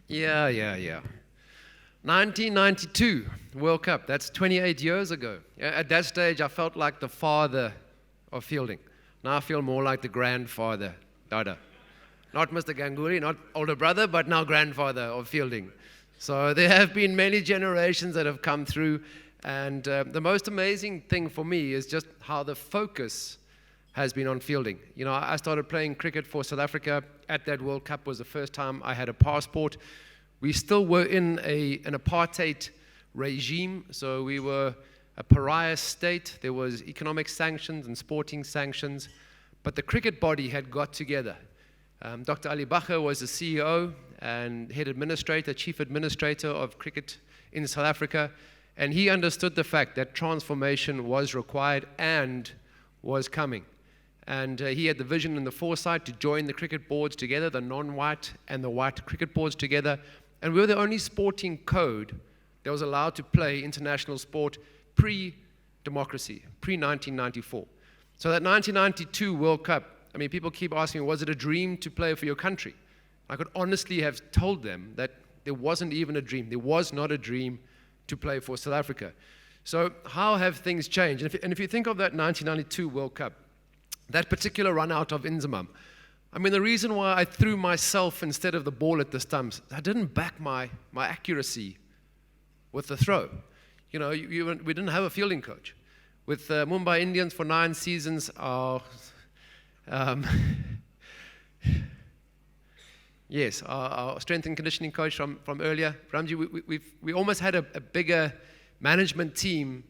Yeah. 1992 World Cup, that's 28 years ago. At that stage, I felt like the father of fielding. Now I feel more like the grandfather, Dada. Not Mr. Ganguly, not older brother, but now grandfather of fielding. So there have been many generations that have come through, and the most amazing thing for me is just how the focus has been on fielding. You know, I started playing cricket for South Africa at that World Cup. Was the first time I had a passport. We still were in an apartheid regime, so we were a pariah state. There was economic sanctions and sporting sanctions, but the cricket body had got together. Dr. Ali Bacher was the CEO and head administrator, chief administrator of cricket in South Africa, and he understood the fact that transformation was required and was coming. And he had the vision and the foresight to join the cricket boards together, the non-white and the white cricket boards together. And we were the only sporting code that was allowed to play international sport pre-democracy, pre-1994. So that 1992 World Cup, I mean, people keep asking me, was it a dream to play for your country? I could honestly have told them that there wasn't even a dream. There was not a dream to play for South Africa. So how have things changed? And if you think of that 1992 World Cup, that particular run out of Inzamam, I mean, the reason why I threw myself instead of the ball at the stumps, I didn't back my accuracy with the throw. You know, we didn't have a fielding coach. With Mumbai Indians for 9 seasons, our strength and conditioning coach from earlier, Ramji, we almost had a bigger management team,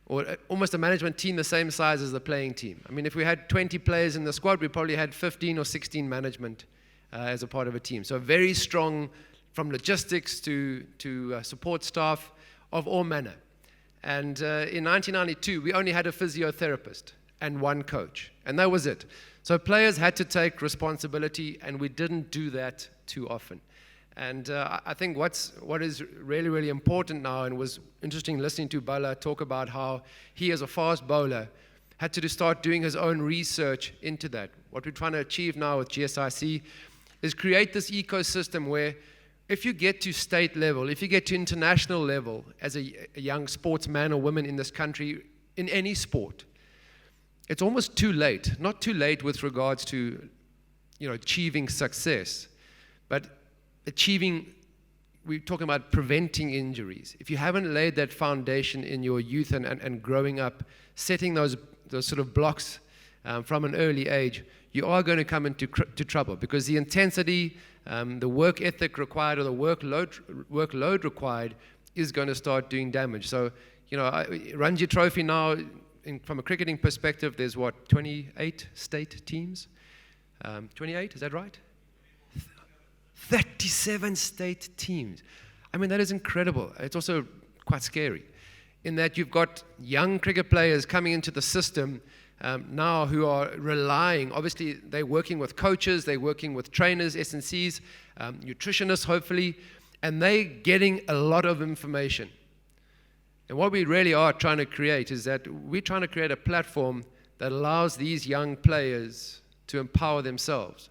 or almost a management team the same size as the playing team. I mean, if we had 20 players in the squad, we probably had 15 or 16 management as a part of a team. So very strong from logistics to support staff of all manner. And in 1992, we only had a physiotherapist and one coach, and that was it. So players had to take responsibility, and we didn't do that too often. And I think what is really, really important now, and was interesting listening to Bala talk about how he, as a fast bowler, had to start doing his own research into that. What we're trying to achieve now with GSIC is create this ecosystem where if you get to state level, if you get to international level as a young sportsman or woman in this country, in any sport, it's almost too late. Not too late with regards to, you know, achieving success, but we're talking about preventing injuries. If you haven't laid that foundation in your youth and growing up, setting those sort of blocks from an early age, you are going to come into trouble, because the intensity, the work ethic required, or the workload required is going to start doing damage. So, you know, Ranji Trophy now, from a cricketing perspective, there's 28 state teams? 28, is that right? 37 state teams. I mean, that is incredible. It's also quite scary in that you've got young cricket players coming into the system now who are relying, obviously they're working with coaches, they're working with trainers, S&Cs, nutritionists hopefully, and they're getting a lot of information. And what we really are trying to create is that we're trying to create a platform that allows these young players to empower themselves.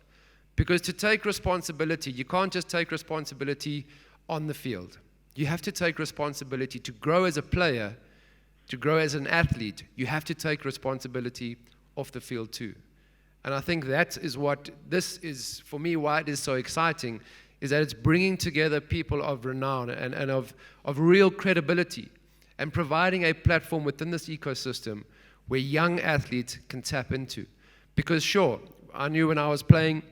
Because to take responsibility, you can't just take responsibility on the field. You have to take responsibility to grow as a player, to grow as an athlete. You have to take responsibility off the field too. And I think that is what this is, for me, why it is so exciting, is that it's bringing together people of renown and of real credibility, and providing a platform within this ecosystem where young athletes can tap into. Because sure, I knew when I was playing,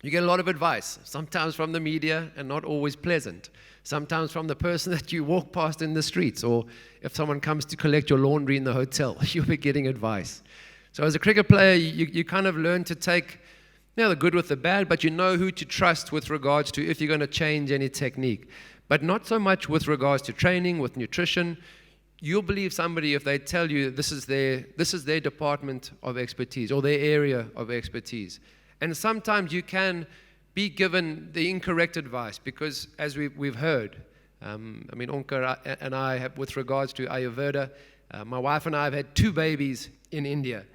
you get a lot of advice, sometimes from the media and not always pleasant, sometimes from the person that you walk past in the streets, or if someone comes to collect your laundry in the hotel, you'll be getting advice. So as a cricket player, you kind of learn to take, you know, the good with the bad, but you know who to trust with regards to if you're going to change any technique. But not so much with regards to training, with nutrition. You'll believe somebody if they tell you this is their department of expertise or their area of expertise. And sometimes you can be given the incorrect advice because, as we've heard, I mean, Onkar and I have, with regards to Ayurveda, my wife and I have had 2 babies in India.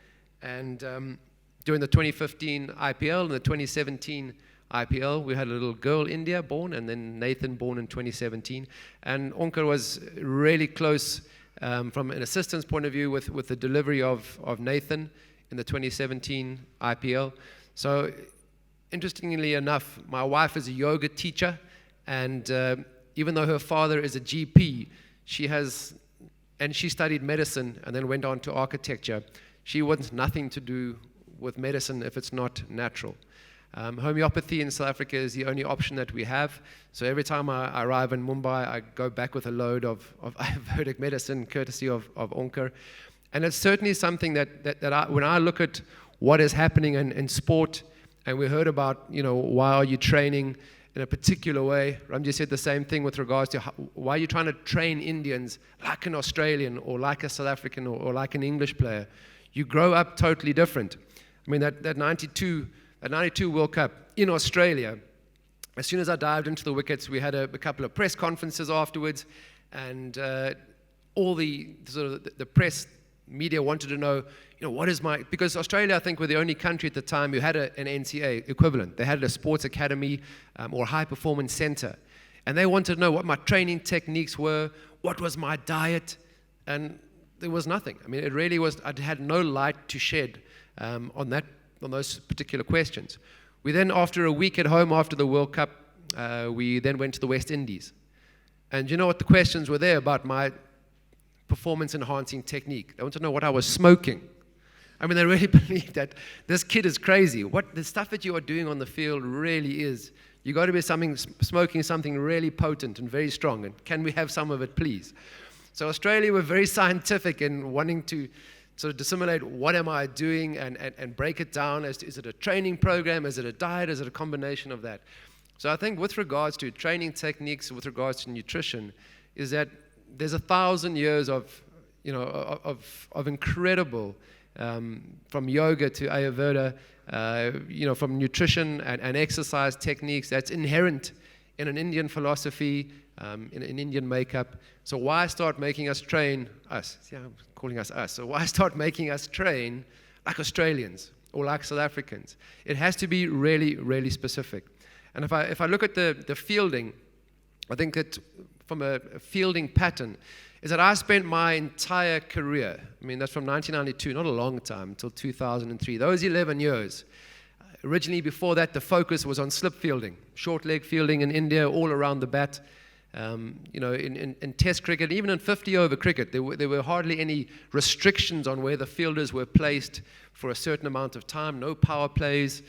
And during the 2015 IPL and the 2017 IPL. We had a little girl, India, born, and then Nathan born in 2017. And Onkar was really close from an assistance point of view with the delivery of Nathan in the 2017 IPL. So interestingly enough, my wife is a yoga teacher, and even though her father is a GP, she studied medicine and then went on to architecture. She wants nothing to do with medicine if it's not natural. Homeopathy in South Africa is the only option that we have. So every time I arrive in Mumbai, I go back with a load of Ayurvedic medicine, courtesy of Onkar. And it's certainly something that when I look at what is happening in sport, and we heard about, why are you training in a particular way? Ramji said the same thing with regards to why are you trying to train Indians like an Australian or like a South African or like an English player? You grow up totally different. I mean, that 92 World Cup in Australia, as soon as I dived into the wickets, we had a couple of press conferences afterwards, and all the press media wanted to know, because Australia, I think, were the only country at the time who had an NCA equivalent. They had a sports academy or high performance center, and they wanted to know what my training techniques were, what was my diet, and there was nothing. I mean, it really was. I had no light to shed on those particular questions. We then, after a week at home after the World Cup, we then went to the West Indies. And you know what the questions were there about my performance-enhancing technique? They wanted to know what I was smoking. I mean, they really believed that this kid is crazy. What the stuff that you are doing on the field really is. You got to be smoking something really potent and very strong. And can we have some of it, please? So Australia were very scientific in wanting to sort of dissimulate what am I doing and break it down as to, is it a training program, is it a diet, is it a combination of that? So I think with regards to training techniques, with regards to nutrition, is that there's 1,000 years of incredible, from yoga to Ayurveda, from nutrition and exercise techniques that's inherent in an Indian philosophy, in an Indian makeup. So why start making us train us? Yeah, I'm calling us us. So why start making us train like Australians or like South Africans? It has to be really, really specific. And if I look at the fielding, I think that from a fielding pattern is that I spent my entire career, I mean, that's from 1992, not a long time, until 2003, those 11 years. Originally, before that, the focus was on slip fielding, short leg fielding in India, all around the bat. In Test cricket, even in 50-over cricket, there were hardly any restrictions on where the fielders were placed for a certain amount of time. No power plays.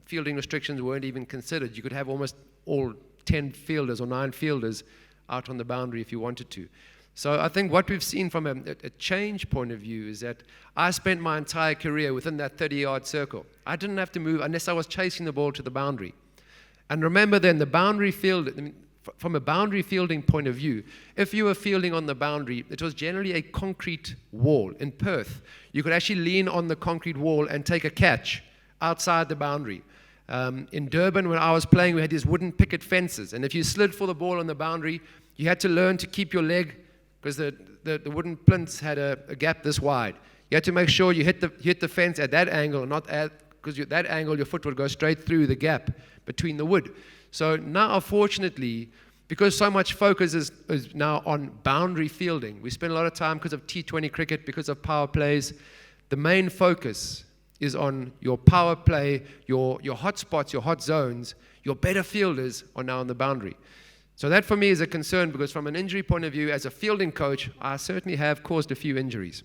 Fielding restrictions weren't even considered. You could have almost all 10 fielders or 9 fielders out on the boundary if you wanted to. So I think what we've seen from a change point of view is that I spent my entire career within that 30-yard circle. I didn't have to move unless I was chasing the ball to the boundary. And remember then, the boundary field, from a boundary fielding point of view, if you were fielding on the boundary, it was generally a concrete wall. In Perth, you could actually lean on the concrete wall and take a catch outside the boundary. In Durban, when I was playing, we had these wooden picket fences, and if you slid for the ball on the boundary, you had to learn to keep your leg, because the wooden plinths had a gap this wide. You had to make sure you hit the fence at that angle, not because at that angle your foot would go straight through the gap between the wood. So now, unfortunately, because so much focus is now on boundary fielding, we spend a lot of time because of T20 cricket, because of power plays. The main focus is on your power play, your hot spots, your hot zones. Your better fielders are now on the boundary. So that for me is a concern, because from an injury point of view, as a fielding coach, I certainly have caused a few injuries.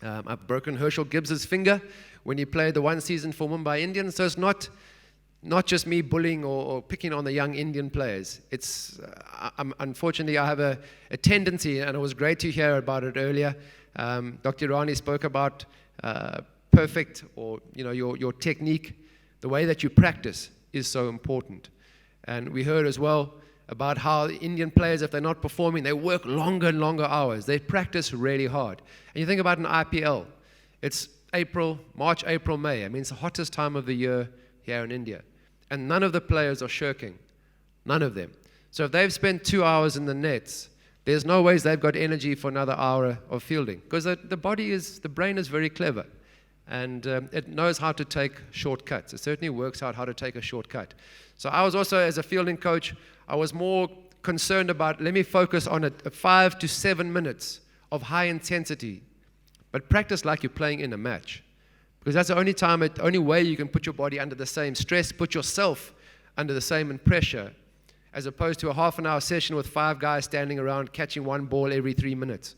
I've broken Herschel Gibbs's finger when he played the one season for Mumbai Indians. So it's not just me bullying or picking on the young Indian players. It's unfortunately, I have a tendency, and it was great to hear about it earlier. Dr. Irani spoke about perfect, or your technique. The way that you practice is so important. And we heard as well about how the Indian players, if they're not performing, they work longer and longer hours. They practice really hard. And you think about an IPL, it's March, April, May. I mean, it's the hottest time of the year here in India. And none of the players are shirking. None of them. So if they've spent 2 hours in the nets, there's no ways they've got energy for another hour of fielding. Because the brain is very clever. and it knows how to take shortcuts. It certainly works out how to take a shortcut. So I was also, as a fielding coach, I was more concerned about, let me focus on a 5 to 7 minutes of high intensity, but practice like you're playing in a match. Because that's the only way you can put your body under the same stress, put yourself under the same pressure, as opposed to a half-an-hour session with 5 guys standing around catching one ball every 3 minutes.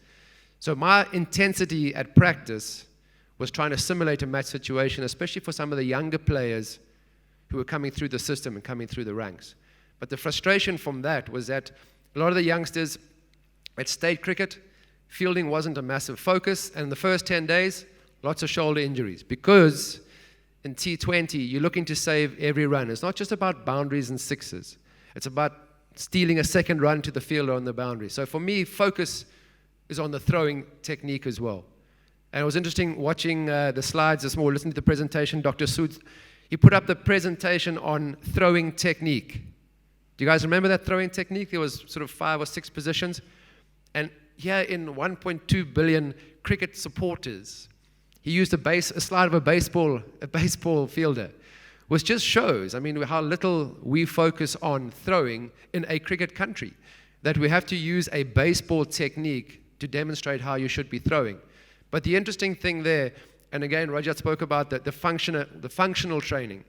So my intensity at practice was trying to simulate a match situation, especially for some of the younger players who were coming through the system and coming through the ranks. But the frustration from that was that a lot of the youngsters at state cricket, fielding wasn't a massive focus, and in the first 10 days, lots of shoulder injuries, because in T20, you're looking to save every run. It's not just about boundaries and sixes. It's about stealing a second run to the fielder on the boundary. So for me, focus is on the throwing technique as well. And it was interesting watching the slides this morning, listening to the presentation. Dr. Sood, he put up the presentation on throwing technique. Do you guys remember that throwing technique? There was sort of 5 or 6 positions. And here in 1.2 billion cricket supporters, he used a slide of a baseball fielder, which just shows, how little we focus on throwing in a cricket country, that we have to use a baseball technique to demonstrate how you should be throwing. But the interesting thing there, and again, Rajat spoke about the functional training.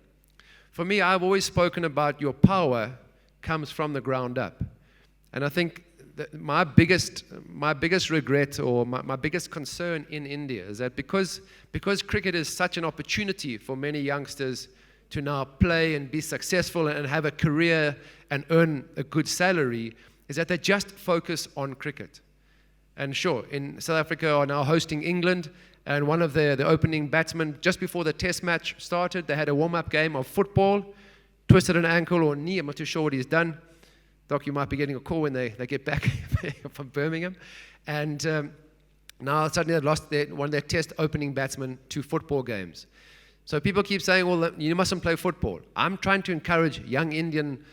For me, I've always spoken about your power comes from the ground up. And I think that my biggest regret, or my biggest concern in India, is that because cricket is such an opportunity for many youngsters to now play and be successful and have a career and earn a good salary, is that they just focus on cricket. And sure, in South Africa are now hosting England, and one of the opening batsmen, just before the test match started, they had a warm-up game of football, twisted an ankle or knee. I'm not too sure what he's done. Doc, you might be getting a call when they get back from Birmingham. And now suddenly they've lost one of their test opening batsmen to football games. So people keep saying, well, you mustn't play football. I'm trying to encourage young Indian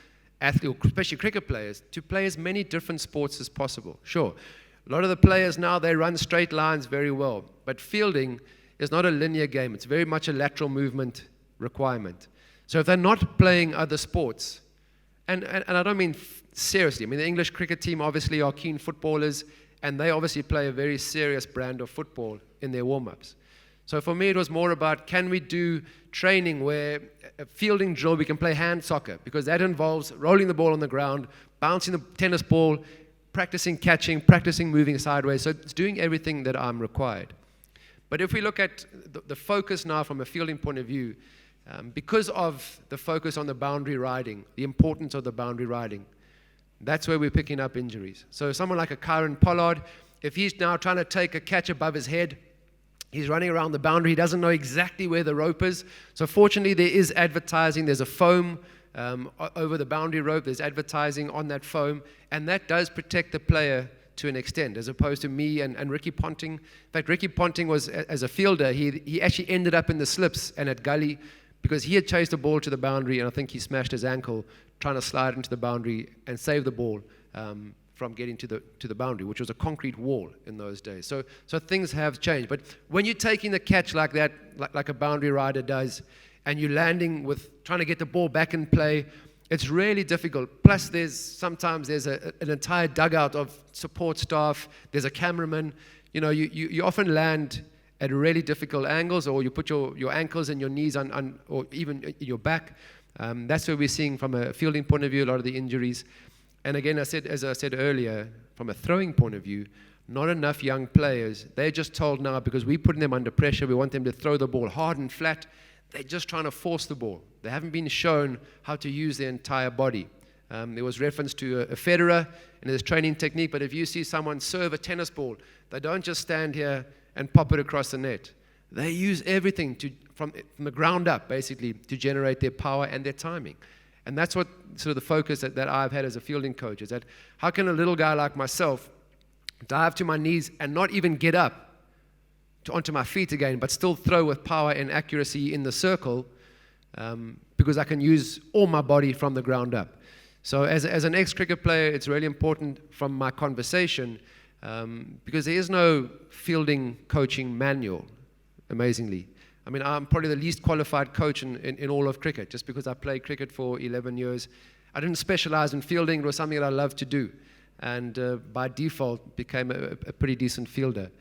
athletes, especially cricket players, to play as many different sports as possible. Sure, a lot of the players now, they run straight lines very well. But fielding is not a linear game. It's very much a lateral movement requirement. So if they're not playing other sports, and I don't mean seriously, the English cricket team obviously are keen footballers, and they obviously play a very serious brand of football in their warm-ups. So for me, it was more about, can we do training where a fielding drill, we can play hand soccer, because that involves rolling the ball on the ground, bouncing the tennis ball, practicing catching, practicing moving sideways. So it's doing everything that I'm required. But if we look at the focus now from a fielding point of view, because of the focus on the boundary riding, the importance of the boundary riding, that's where we're picking up injuries. So someone like a Kyron Pollard, if he's now trying to take a catch above his head, he's running around the boundary, he doesn't know exactly where the rope is. So fortunately, there is advertising, there's a foam over the boundary rope, there's advertising on that foam, and that does protect the player to an extent, as opposed to me and Ricky Ponting. In fact, Ricky Ponting was, as a fielder, he actually ended up in the slips and at gully, because he had chased the ball to the boundary, and I think he smashed his ankle trying to slide into the boundary and save the ball from getting to the boundary, which was a concrete wall in those days. So things have changed. But when you're taking the catch like that, like a boundary rider does, and you're landing with trying to get the ball back in play, it's really difficult. Plus, sometimes there's an entire dugout of support staff. There's a cameraman. You often land at really difficult angles, or you put your ankles and your knees on or even your back. That's where we're seeing, from a fielding point of view, a lot of the injuries. And again, as I said earlier, from a throwing point of view, not enough young players. They're just told now, because we're putting them under pressure, we want them to throw the ball hard and flat. They're just trying to force the ball. They haven't been shown how to use their entire body. There was reference to a Federer and his training technique, but if you see someone serve a tennis ball, they don't just stand here and pop it across the net. They use everything from the ground up, basically, to generate their power and their timing. And that's what sort of the focus that I've had as a fielding coach, is that how can a little guy like myself dive to my knees and not even get up onto my feet again, but still throw with power and accuracy in the circle, because I can use all my body from the ground up. So as an ex-cricket player, it's really important from my conversation, because there is no fielding coaching manual, amazingly. I mean, I'm probably the least qualified coach in all of cricket, just because I played cricket for 11 years. I didn't specialize in fielding. It was something that I loved to do. And by default, became a pretty decent fielder.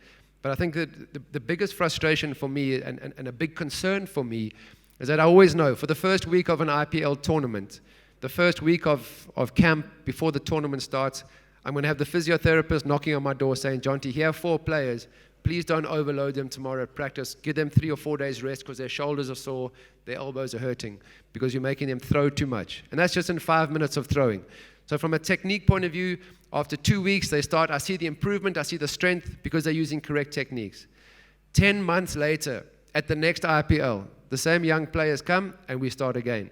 But I think that the biggest frustration for me and a big concern for me is that I always know for the first week of an IPL tournament, the first week of camp before the tournament starts, I'm going to have the physiotherapist knocking on my door saying, Jhonty, here are 4 players. Please don't overload them tomorrow at practice. Give them 3 or 4 days rest because their shoulders are sore, their elbows are hurting because you're making them throw too much. And that's just in 5 minutes of throwing. So from a technique point of view, after 2 weeks, I see the improvement, I see the strength because they're using correct techniques. 10 months later, at the next IPL, the same young players come and we start again.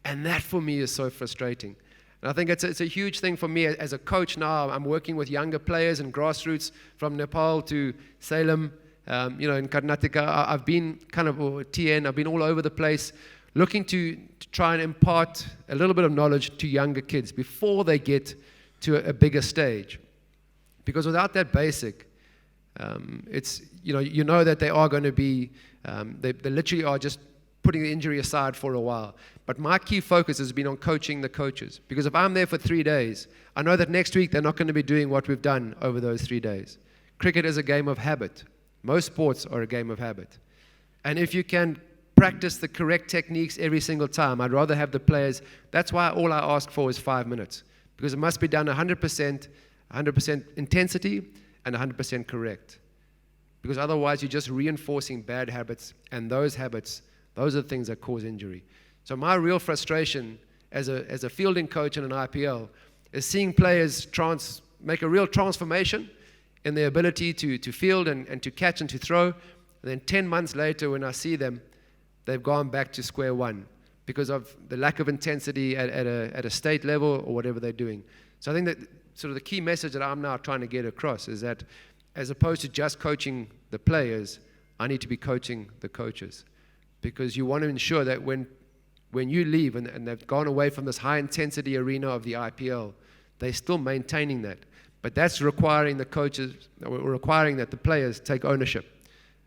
And that for me is so frustrating. And I think it's a huge thing for me as a coach now. I'm working with younger players and grassroots from Nepal to Salem, in Karnataka. I've been kind of TN, I've been all over the place looking to try and impart a little bit of knowledge to younger kids before they get to a bigger stage. Because without that basic, it's, you know that they are going to be, they literally are just putting the injury aside for a while. But my key focus has been on coaching the coaches. Because if I'm there for 3 days, I know that next week they're not going to be doing what we've done over those 3 days. Cricket is a game of habit. Most sports are a game of habit. And if you can practice the correct techniques every single time, I'd rather have the players. That's why all I ask for is 5 minutes. Because it must be done 100% intensity and 100% correct. Because otherwise you're just reinforcing bad habits, and those habits, those are the things that cause injury. So my real frustration as a fielding coach in an IPL is seeing players make a real transformation in their ability to field and to catch and to throw. And then 10 months later when I see them, they've gone back to square one because of the lack of intensity at a state level or whatever they're doing. So I think that sort of the key message that I'm now trying to get across is that as opposed to just coaching the players, I need to be coaching the coaches. Because you want to ensure that when you leave and they've gone away from this high-intensity arena of the IPL, they're still maintaining that. But that's requiring the coaches, or requiring that the players take ownership.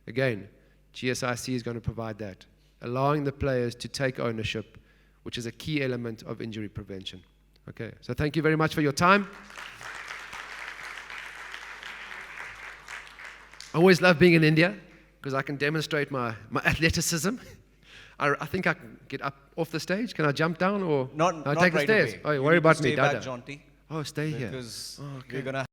Again, GSIC is going to provide that, allowing the players to take ownership, which is a key element of injury prevention. Okay, so thank you very much for your time. I always love being in India because I can demonstrate my athleticism. I think I can get up off the stage. Can I jump down or not take the right stay? Away. Oh, you worry about me, Stay back, Dada. Jhonty. Oh, stay here. Because okay. we're going to